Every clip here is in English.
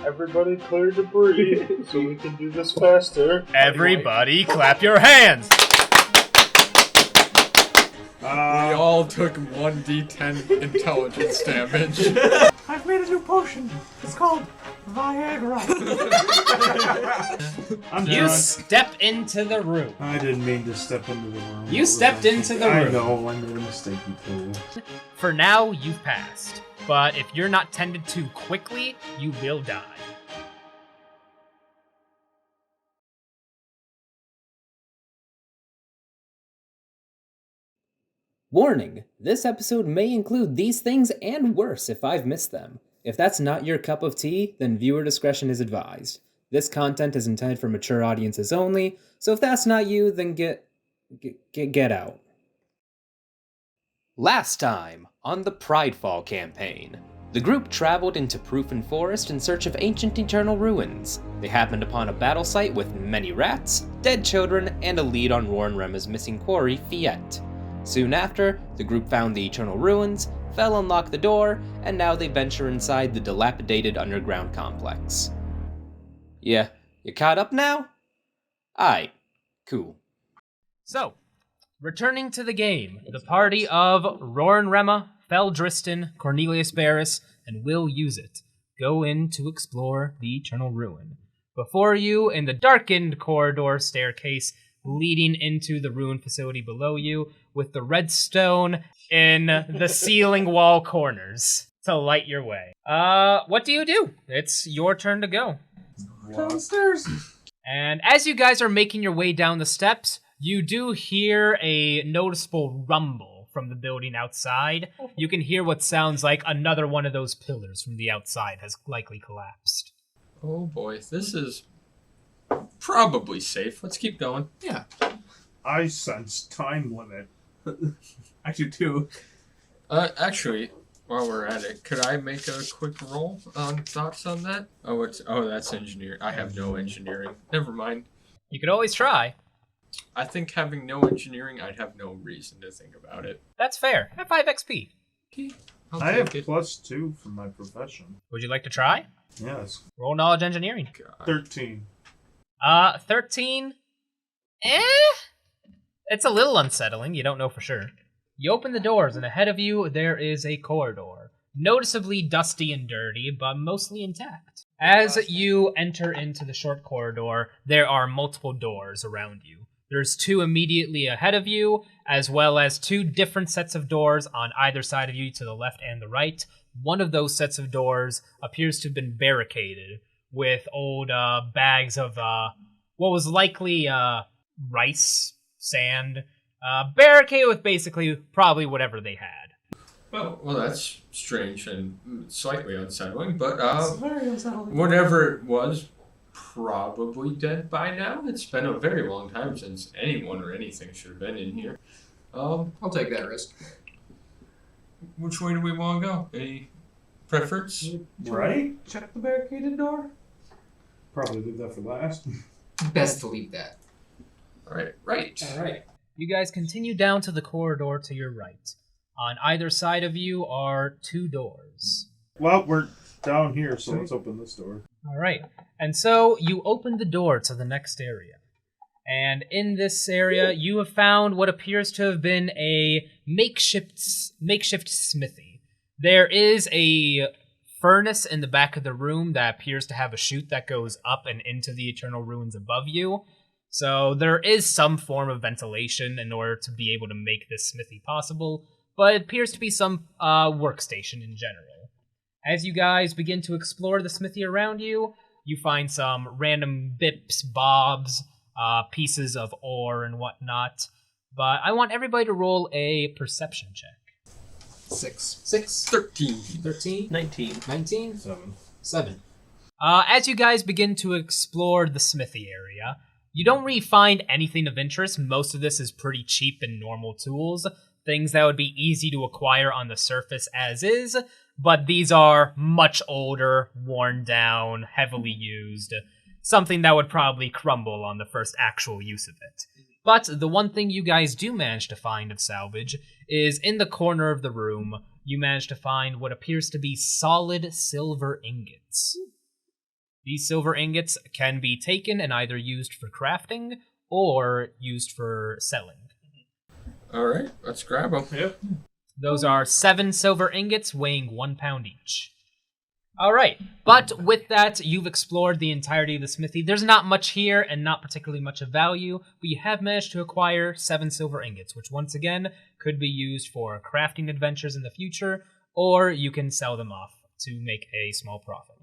Everybody clear debris so we can do this faster. Everybody clap your hands! We all took 1d10 intelligence damage. I've made a new potion. It's called Viagra. You step into the room. I didn't mean to step into the room. You stepped into the room. I know, I made a mistake too. For now, you've passed. But if you're not tended to quickly, you will die. Warning, this episode may include these things and worse if I've missed them. If that's not your cup of tea, then viewer discretion is advised. This content is intended for mature audiences only, so if that's not you, then get out. Last time, on the Pridefall Campaign, the group traveled into Proofin Forest in search of ancient eternal ruins. They happened upon a battle site with many rats, dead children, and a lead on Warren Rema's missing quarry, Fiat. Soon after, the group found the eternal ruins, Fel unlocked the door, and now they venture inside the dilapidated underground complex. Yeah, you caught up now? Aight, cool. So, returning to the game, the party of Roran Rema, Fel Driston, Cornelius Barris, and Will Use It go in to explore the Eternal Ruin. Before you, in the darkened corridor staircase leading into the ruin facility below you, with the redstone in the ceiling wall corners to light your way. What do you do? It's your turn to go. Downstairs. And as you guys are making your way down the steps, you do hear a noticeable rumble from the building outside. You can hear what sounds like another one of those pillars from the outside has likely collapsed. Oh boy, this is probably safe. Let's keep going. Yeah. I sense time limit. I do too. Actually, while we're at it, could I make a quick roll on thoughts on that? That's engineering. I have no engineering. Never mind. You could always try. I think having no engineering, I'd have no reason to think about it. That's fair. Have 5 XP. I'll I take have it. +2 from my profession. Would you like to try? Yes. Roll knowledge engineering. God. 13. 13? It's a little unsettling, you don't know for sure. You open the doors, and ahead of you, there is a corridor. Noticeably dusty and dirty, but mostly intact. As you enter into the short corridor, there are multiple doors around you. There's 2 immediately ahead of you, as well as 2 different sets of doors on either side of you to the left and the right. One of those sets of doors appears to have been barricaded with old bags of what was likely rice, sand, barricaded with basically probably whatever they had. Well, that's strange and slightly unsettling, but It's very unsettling. whatever it was, probably dead by now. It's been a very long time since anyone or anything should have been in here. I'll take that risk. Which way do we want to go? Any preference? Right? Check the barricaded door. Probably leave that for last. Best to leave that. Right. Alright. You guys continue down to the corridor to your right. On either side of you are 2 doors. Well, we're down here, so let's open this door. All right. And so you open the door to the next area. And in this area, you have found what appears to have been a makeshift smithy. There is a furnace in the back of the room that appears to have a chute that goes up and into the eternal ruins above you. So there is some form of ventilation in order to be able to make this smithy possible, but it appears to be some workstation in general. As you guys begin to explore the smithy around you, you find some random bips, bobs, pieces of ore and whatnot. But I want everybody to roll a perception check. 6. 13. 13. 19. 19. 7. As you guys begin to explore the smithy area, you don't really find anything of interest. Most of this is pretty cheap and normal tools. Things that would be easy to acquire on the surface as is, but these are much older, worn down, heavily used. Something that would probably crumble on the first actual use of it. But the one thing you guys do manage to find of salvage is in the corner of the room, you manage to find what appears to be solid silver ingots. These silver ingots can be taken and either used for crafting or used for selling. All right, let's grab them. Yep. Those are 7 silver ingots weighing 1 pound each. All right, but with that, you've explored the entirety of the smithy. There's not much here and not particularly much of value, but you have managed to acquire 7 silver ingots, which once again could be used for crafting adventures in the future, or you can sell them off to make a small profit.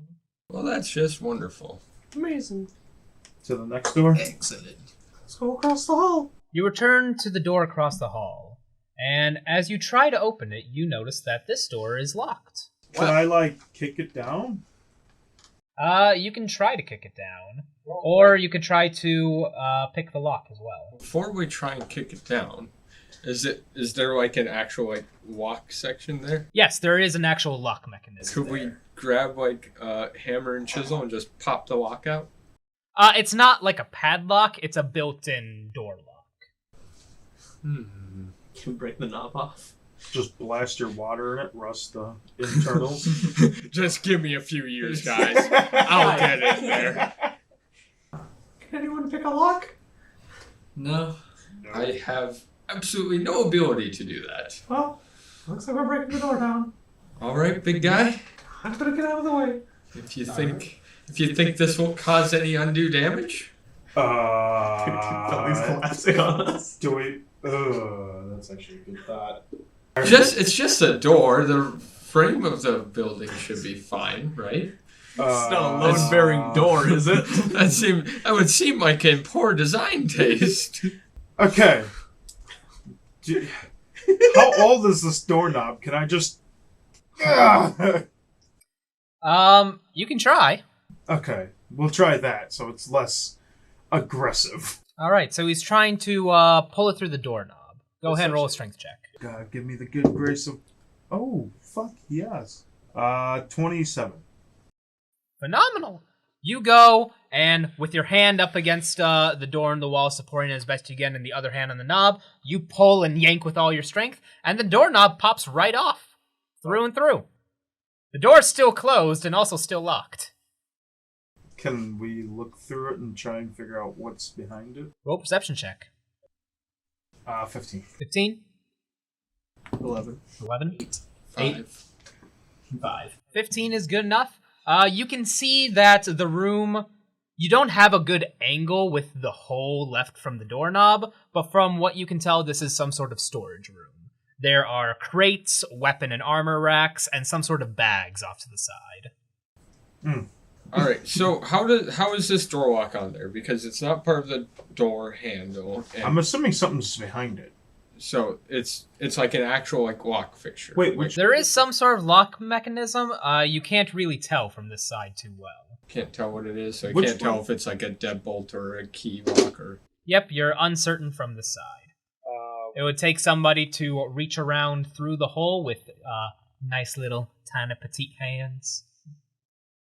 Well, that's just wonderful. Amazing. To the next door. Excellent. Let's go across the hall. You return to the door across the hall, and as you try to open it, you notice that this door is locked. Can I, kick it down? You can try to kick it down, or you could try to pick the lock as well. Before we try and kick it down, is there an actual lock section there? Yes, there is an actual lock mechanism. Could we grab a hammer and chisel and just pop the lock out? It's not like a padlock, it's a built-in door lock. Can we break the knob off? Just blast your water in it, rust the internals. Just give me a few years, guys. I'll get in there. Can anyone pick a lock? No, I have absolutely no ability to do that. Well, looks like we're breaking the door down. All right, big guy. I'm gonna get out of the way. If you think this won't cause any undue damage, Something's collapsing on us. Do we? That's actually a good thought. it's just a door. The frame of the building should be fine, right? It's not a load-bearing door, is it? That would seem like in poor design taste. Okay. How old is this doorknob? Can I just? You can try. Okay, we'll try that, so it's less aggressive. Alright, so he's trying to pull it through the doorknob. Go ahead and roll a strength check. God, give me the good grace of... Oh, fuck, yes. 27. Phenomenal! You go, and with your hand up against the door and the wall, supporting it as best you can, and the other hand on the knob, you pull and yank with all your strength, and the doorknob pops right off. Through and through. The door's still closed and also still locked. Can we look through it and try and figure out what's behind it? Roll perception check. 15. 15? 11. 11? 5. 5. 15 is good enough. You can see that the room, you don't have a good angle with the hole left from the doorknob, but from what you can tell, this is some sort of storage room. There are crates, weapon and armor racks, and some sort of bags off to the side. All right, so how is this door lock on there? Because it's not part of the door handle. And I'm assuming something's behind it. so it's like an actual lock fixture. Wait, which... There is some sort of lock mechanism. You can't really tell from this side too well. Can't tell what it is, so you Which can't tell one? if it's like a deadbolt or a key lock or... Yep, you're uncertain from the side. It would take somebody to reach around through the hole with nice little tiny petite hands.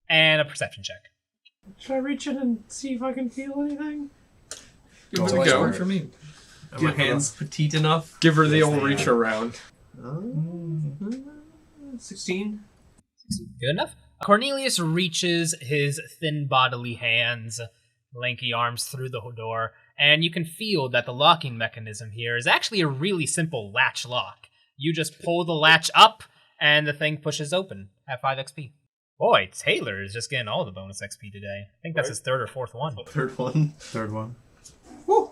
And a perception check. Should I reach in and see if I can feel anything? Give It's it a always go. worked for me. Are my hands petite enough? Give her the Yes, old they reach are. around. 16? Good enough. Cornelius reaches his thin bodily hands, lanky arms through the door, and you can feel that the locking mechanism here is actually a really simple latch lock. You just pull the latch up, and the thing pushes open at 5 XP. Boy, Taylor is just getting all the bonus XP today. I think that's his third or fourth one. Third one. Third one. Woo!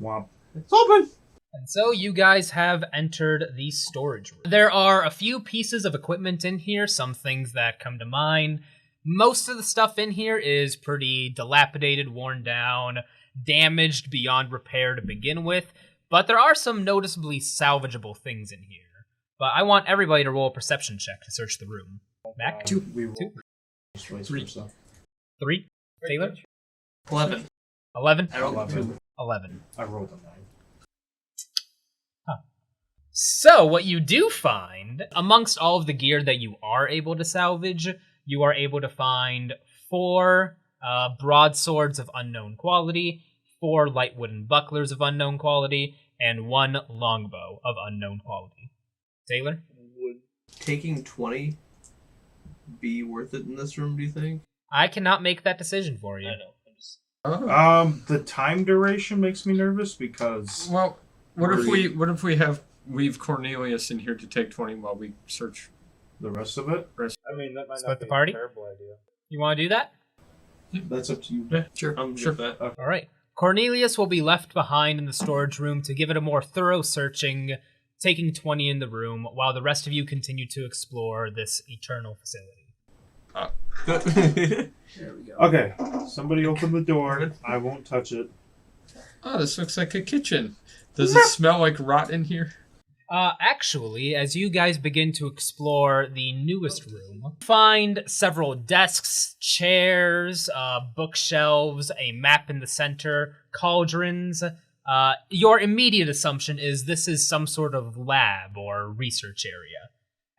Womp. It's open! And so you guys have entered the storage room. There are a few pieces of equipment in here, some things that come to mind. Most of the stuff in here is pretty dilapidated, worn down, damaged beyond repair to begin with, but there are some noticeably salvageable things in here. But I want everybody to roll a perception check to search the room. Mac? Two. 3. 3? Taylor? 11. 11? I rolled 11. 11. I rolled a 9. So, what you do find, amongst all of the gear that you are able to salvage, you are able to find 4 broadswords of unknown quality, 4 light wooden bucklers of unknown quality, and 1 longbow of unknown quality. Taylor? Would taking 20 be worth it in this room, do you think? I cannot make that decision for you. I know. I'm just... Oh. The time duration makes me nervous because Well, what if we leave Cornelius in here to take 20 while we search the rest of it. I mean, that might Split not the be party? a terrible idea. You want to do that? That's up to you. Yeah, Sure. I'm Sure. sure that. All right. Cornelius will be left behind in the storage room to give it a more thorough searching, taking 20 in the room, while the rest of you continue to explore this eternal facility. There we go. Okay, somebody open the door. I won't touch it. Oh, this looks like a kitchen. Does it smell like rot in here? Actually, as you guys begin to explore the newest room, find several desks, chairs, bookshelves, a map in the center, cauldrons. Your immediate assumption is this is some sort of lab or research area.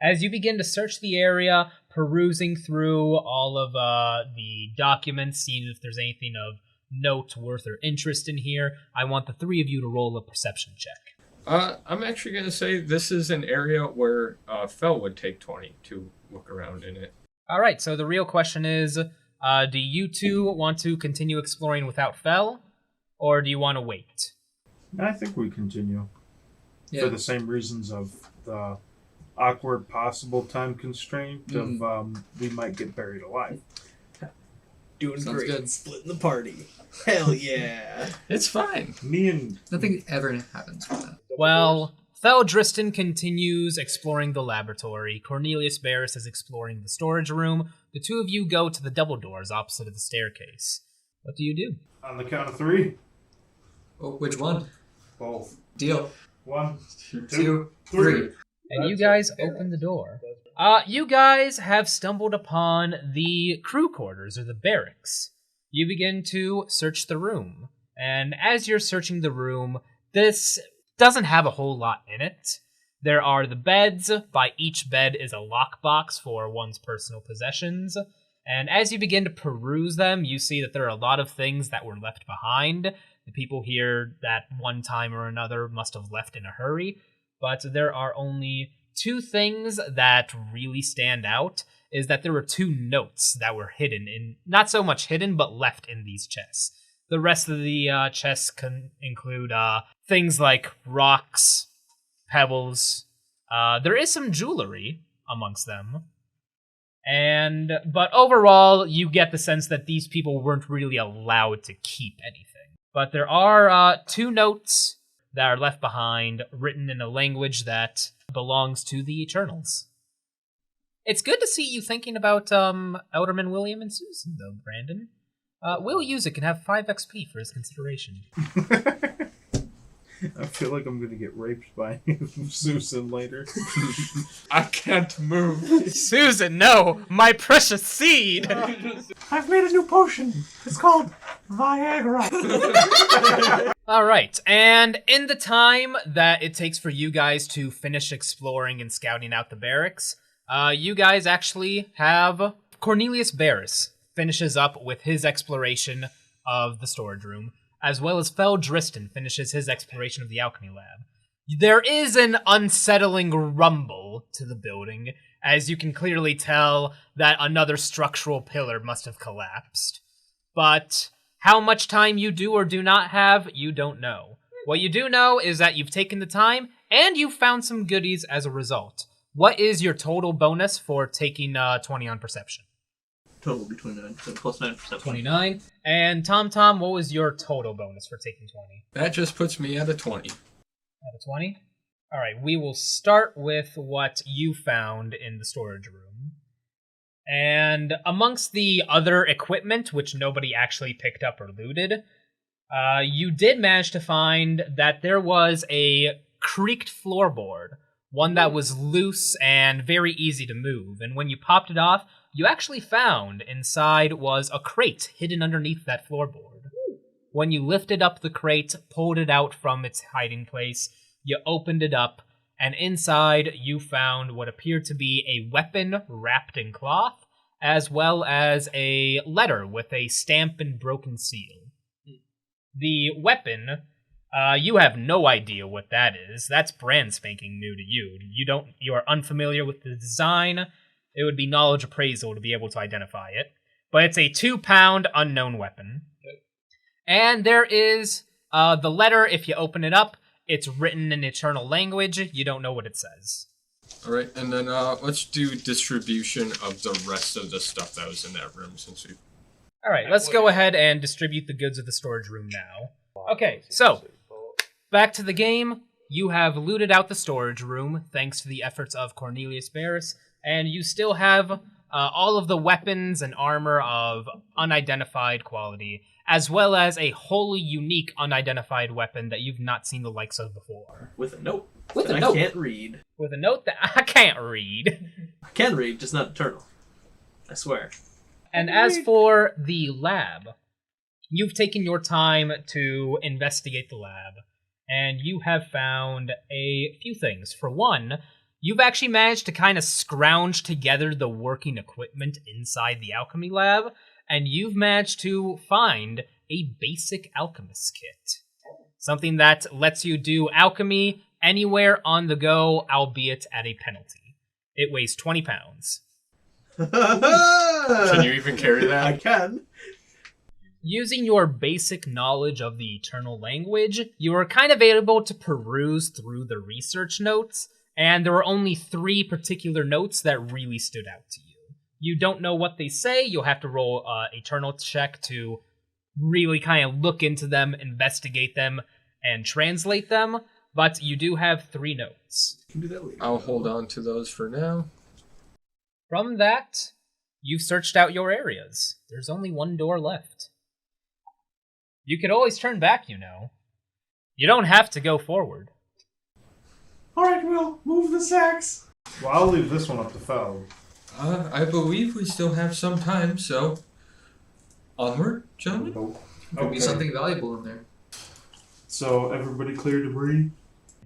As you begin to search the area, perusing through all of the documents, seeing if there's anything of note, worth, or interest in here, I want the three of you to roll a perception check. I'm actually going to say this is an area where Fel would take 20 to look around in it. All right, so the real question is, do you two want to continue exploring without Fel, or do you want to wait? I think we continue. Yeah. For the same reasons of the awkward possible time constraint of we might get buried alive. Doing Sounds great. good. Splitting the party. Hell yeah. It's fine. Me and Nothing ever happens with that. Well, Fel Driston continues exploring the laboratory. Cornelius Barris is exploring the storage room. The two of you go to the double doors opposite of the staircase. What do you do? on the count of three, Oh, which one? both. Deal. 1, 2, 3. And you guys open the door. You guys have stumbled upon the crew quarters, or the barracks. You begin to search the room. And as you're searching the room, this doesn't have a whole lot in it. There are the beds. By each bed is a lockbox for one's personal possessions. And as you begin to peruse them, you see that there are a lot of things that were left behind. The people here that one time or another must have left in a hurry. But there are only two things that really stand out, is that there were two notes that were hidden in, not so much hidden, but left in these chests. The rest of the chests can include things like rocks, pebbles. There is some jewelry amongst them. But overall, you get the sense that these people weren't really allowed to keep anything. But there are two notes that are left behind, written in a language that belongs to the Eternals. It's good to see you thinking about Elderman William and Susan, though, Brandon. Will use it can have 5 XP for his consideration. I feel like I'm going to get raped by Susan later. I can't move. Susan, no! My precious seed! I've made a new potion. It's called Viagra. Alright, and in the time that it takes for you guys to finish exploring and scouting out the barracks, you guys actually have Cornelius Barris finishes up with his exploration of the storage room, as well as Fel Driston finishes his exploration of the alchemy lab. There is an unsettling rumble to the building, as you can clearly tell that another structural pillar must have collapsed. But how much time you do or do not have, you don't know. What you do know is that you've taken the time, and you've found some goodies as a result. What is your total bonus for taking 20 on perception? Total between 9, so plus 9 perception. 29. And Tom, what was your total bonus for taking 20? That just puts me at a 20. Out of 20? Alright, we will start with what you found in the storage room. And amongst the other equipment, which nobody actually picked up or looted, you did manage to find that there was a creaked floorboard, one that was loose and very easy to move. And when you popped it off, you actually found inside was a crate hidden underneath that floorboard. When you lifted up the crate, pulled it out from its hiding place, you opened it up, and inside you found what appeared to be a weapon wrapped in cloth, as well as a letter with a stamp and broken seal. The weapon, you have no idea what that is. That's brand spanking new to you. You are unfamiliar with the design. It would be knowledge appraisal to be able to identify it. but it's a 2-pound unknown weapon. And there is the letter, if you open it up, it's written in eternal language. You don't know what it says. All right, and then let's do distribution of the rest of the stuff that was in that room since we. All right, let's go ahead and distribute the goods of the storage room now. Okay, so back to the game. You have looted out the storage room thanks to the efforts of Cornelius Barris, and you still have all of the weapons and armor of unidentified quality, as well as a wholly unique unidentified weapon that you've not seen the likes of before. With a note. With a that note. I can't read. With a note that I can't read. I can read, just not eternal. I swear. And as for the lab, you've taken your time to investigate the lab, and you have found a few things. For one, you've actually managed to kind of scrounge together the working equipment inside the alchemy lab, and you've managed to find a basic alchemist kit. Something that lets you do alchemy anywhere on the go, albeit at a penalty. It weighs 20 pounds. Can you even carry that? I can. Using your basic knowledge of the eternal language, you are kind of able to peruse through the research notes, and there were only 3 particular notes that really stood out to you. You don't know what they say, you'll have to roll an eternal check to really kind of look into them, investigate them, and translate them, but you do have 3 notes. You can do that later. I'll hold on to those for now. From that, you've searched out your areas. There's only 1 door left. You could always turn back, you know. You don't have to go forward. Alright, Will, move the sacks. Well, I'll leave this one up to Fel. I believe we still have some time, so onward, gentlemen. Could be something valuable in there. So everybody clear debris?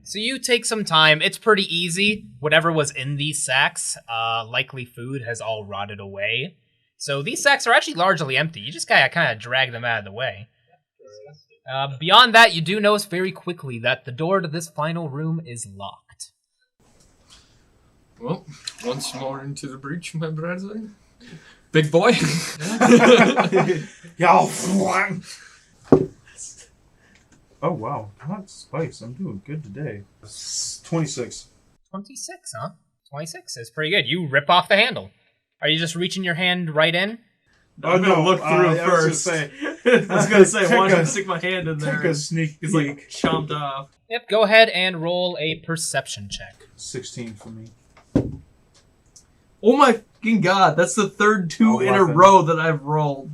So you take some time. It's pretty easy. Whatever was in these sacks, likely food, has all rotted away. So these sacks are actually largely empty. You just gotta kind of drag them out of the way. Beyond that, you do notice very quickly that the door to this final room is locked. Well, once more into the breach, my brethren. Big boy. Y'all flying. Oh wow, hot spice. I'm doing good today. 26. 26, huh? 26 is pretty good. You rip off the handle. Are you just reaching your hand right in? I'm gonna look through I was first. gonna I was gonna say, why don't Take I a- stick my hand in Take there? a sneak It's peek. like chomped off. Yep, go ahead and roll a perception check. 16 for me. Oh my fucking god, that's the third 2 in a 11. row that I've rolled.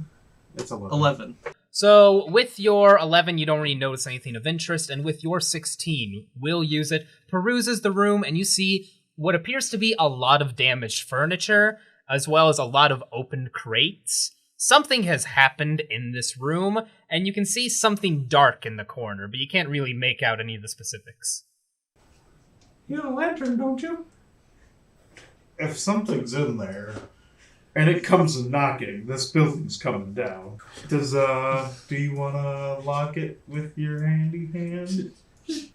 It's 11. 11. So with your 11, you don't really notice anything of interest, and with your 16, Will use it, peruses the room, and you see what appears to be a lot of damaged furniture, as well as a lot of opened crates. Something has happened in this room, and you can see something dark in the corner, but you can't really make out any of the specifics. You have a lantern, don't you? If something's in there and it comes knocking, this building's coming down. Do you want to lock it with your handy hand?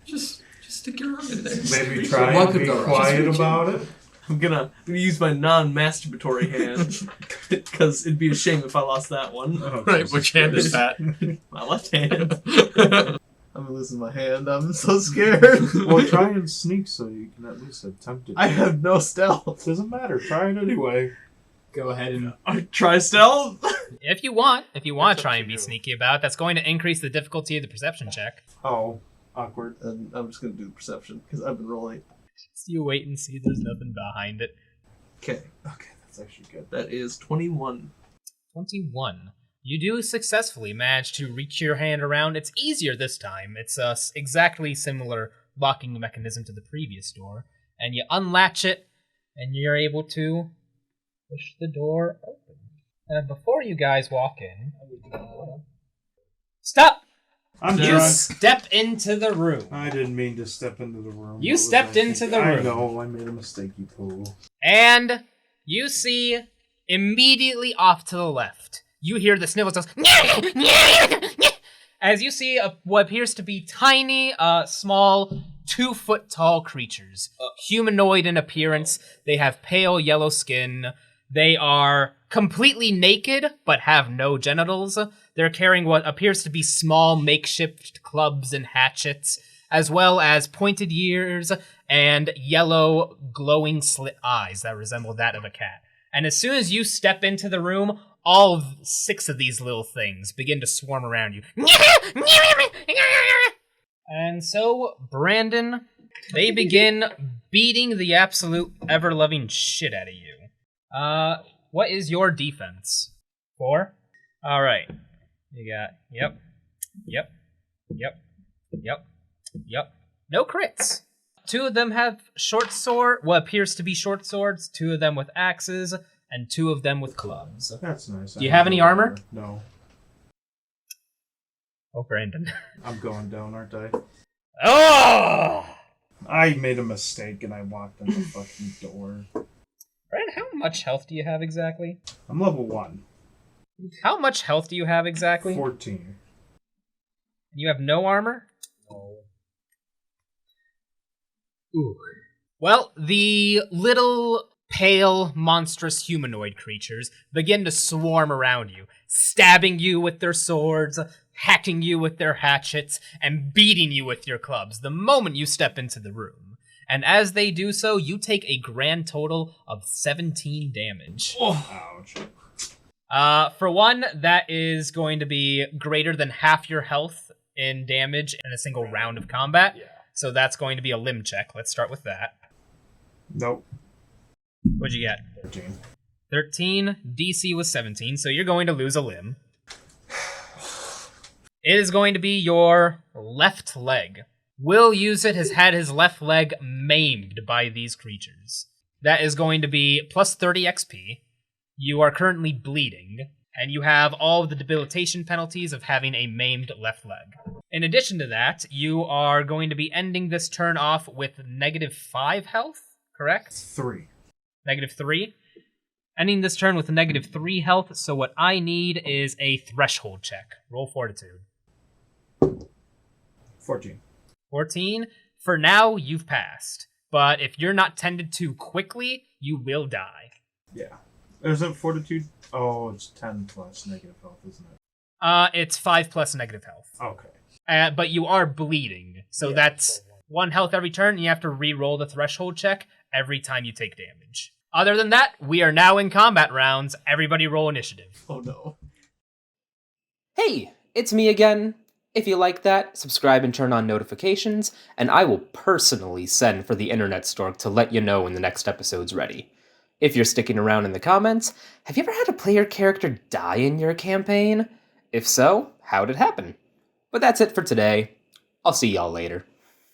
Just stick your arm in there. Maybe try What and could be go wrong? quiet Just reach about it. I'm gonna use my non-masturbatory hand because it'd be a shame if I lost that one. Oh, Right, Jesus which hand is Christ. that? My left hand. I'm losing my hand. I'm so scared. Well, try and sneak so you can at least attempt it. I have no stealth. Doesn't matter. Try it anyway. Go ahead and Try stealth. If you want to That's try up and to be you. sneaky about it, that's going to increase the difficulty of the perception check. Oh, awkward. And I'm just gonna do the perception because I've been rolling. So you wait and see there's nothing behind it. Okay, Okay, that's actually good. that is 21. 21. You do successfully manage to reach your hand around. It's easier this time. It's a exactly similar locking mechanism to the previous door. And you unlatch it, and you're able to push the door open. Before you guys walk in... Stop! I'm You drunk. step into the room. I didn't mean to step into the room. You What was stepped I into thinking? the room. I know, I made a mistake, you fool. And you see immediately off to the left, you hear the sniffles as you see what appears to be tiny, small, 2-foot tall creatures. Humanoid in appearance. They have pale yellow skin. They are completely naked, but have no genitals. They're carrying what appears to be small makeshift clubs and hatchets, as well as pointed ears and yellow glowing slit eyes that resemble that of a cat. And as soon as you step into the room, all 6 of these little things begin to swarm around you. And so, Brandon, they begin beating the absolute ever-loving shit out of you. What is your defense? 4? Alright. You got, yep. No crits. 2 of them have what appears to be short swords, 2 of them with axes, and 2 of them with clubs. That's nice. Do you have any armor? No. Oh, Brandon. I'm going down, aren't I? Oh! I made a mistake and I walked in the fucking door. Brandon, how much health do you have exactly? I'm level 1. How much health do you have exactly? 14. You have no armor? No. Ooh. Well, the little pale, monstrous humanoid creatures begin to swarm around you, stabbing you with their swords, hacking you with their hatchets, and beating you with your clubs the moment you step into the room. And as they do so, you take a grand total of 17 damage. Oh. Ouch. For one, that is going to be greater than half your health in damage in a single round of combat. Yeah. So that's going to be a limb check. Let's start with that. Nope. What'd you get? 13. 13. DC was 17, so you're going to lose a limb. It is going to be your left leg. Will Use It has had his left leg maimed by these creatures. That is going to be plus 30 XP. You are currently bleeding, and you have all of the debilitation penalties of having a maimed left leg. In addition to that, you are going to be ending this turn off with -5 health, correct? 3. -3. Ending this turn with -3 health, so what I need is a threshold check. Roll Fortitude. 14. 14. For now, you've passed. But if you're not tended to quickly, you will die. Yeah. Isn't Fortitude? Oh, it's 10 plus negative health, isn't it? It's 5 plus negative health. Okay. But you are bleeding, so that's 1 health every turn, and you have to re-roll the threshold check every time you take damage. Other than that, we are now in combat rounds. Everybody roll initiative. Oh no. Hey, it's me again. If you like that, subscribe and turn on notifications, and I will personally send for the internet stork to let you know when the next episode's ready. If you're sticking around in the comments, have you ever had a player character die in your campaign? If so, how'd it happen? But that's it for today. I'll see y'all later.